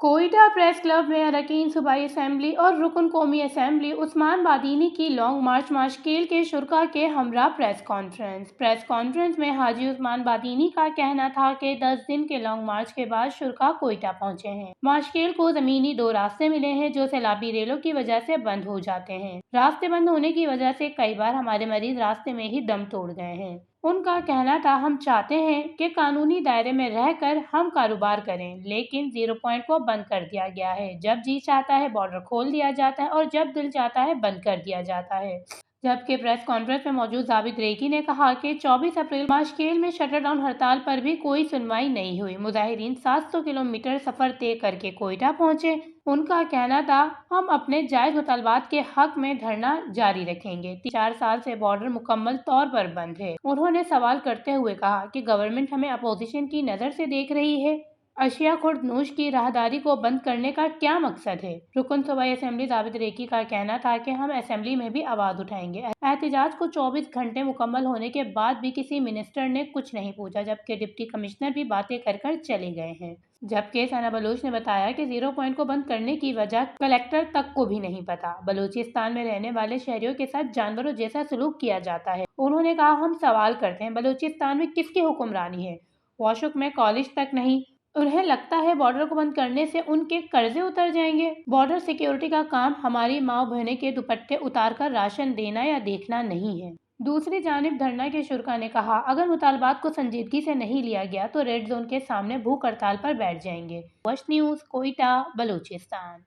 Quetta press club में अरकान सूबाई असम्बली और रुकन कौमी असम्बली उस्मान बादीनी की लॉन्ग मार्च माशकेल के शुरा के हमरा प्रेस कॉन्फ्रेंस में हाजी उस्मान बादीनी का कहना था कि 10 दिन के लॉन्ग मार्च के बाद शुरा कोयटा पहुंचे हैं। माशकेल को जमीनी 2 रास्ते मिले हैं जो सैलाबी रेलों की वजह से बंद हो जाते हैं। रास्ते बंद होने की वजह से कई बार हमारे मरीज रास्ते में ही दम तोड़ गए हैं। उनका कहना था, हम चाहते हैं कि कानूनी दायरे में रहकर हम कारोबार करें, लेकिन 0 पॉइंट को बंद कर दिया गया है। जब जी चाहता है बॉर्डर खोल दिया जाता है और जब दिल चाहता है बंद कर दिया जाता है। जबकि प्रेस कॉन्फ्रेंस में मौजूद जाबिद रेकी ने कहा कि 24 अप्रैल माशकेल में शटर डाउन हड़ताल पर भी कोई सुनवाई नहीं हुई। मुजाहिरीन 700 किलोमीटर सफर तय करके कोयटा पहुंचे। उनका कहना था, हम अपने जायज मुतालबात के हक में धरना जारी रखेंगे। 4 साल से बॉर्डर मुकम्मल तौर पर बंद है। उन्होंने सवाल करते हुए कहा कि गवर्नमेंट हमें अपोजिशन की नज़र से देख रही है। अशिया खुर्दनूश की राहदारी को बंद करने का क्या मकसद है? रुकन सूबाई असम्बली जाबिद रेकी का कहना था कि हम असम्बली में भी आवाज उठाएंगे। एहतजाज को 24 घंटे मुकम्मल होने के बाद भी किसी मिनिस्टर ने कुछ नहीं पूछा, जबकि डिप्टी कमिश्नर भी बातें कर चले गए हैं। जबकि सना बलोच ने बताया कि 0 पॉइंट को बंद करने की वजह कलेक्टर तक को भी नहीं पता। बलूचिस्तान में रहने वाले शहरियों के साथ जानवरों जैसा सलूक किया जाता है। उन्होंने कहा, हम सवाल करते हैं, बलूचिस्तान में किसकी हुक्मरानी है? वॉशुक में कॉलेज तक नहीं। उन्हें लगता है बॉर्डर को बंद करने से उनके कर्जे उतर जाएंगे। बॉर्डर सिक्योरिटी का काम हमारी माँ बहनों के दुपट्टे उतार कर राशन देना या देखना नहीं है। दूसरी जानिब धरना के शुरा ने कहा, अगर मुतालबात को संजीदगी से नहीं लिया गया तो रेड जोन के सामने भूख हड़ताल पर बैठ जाएंगे। वश न्यूज़, कोयटा, बलूचिस्तान।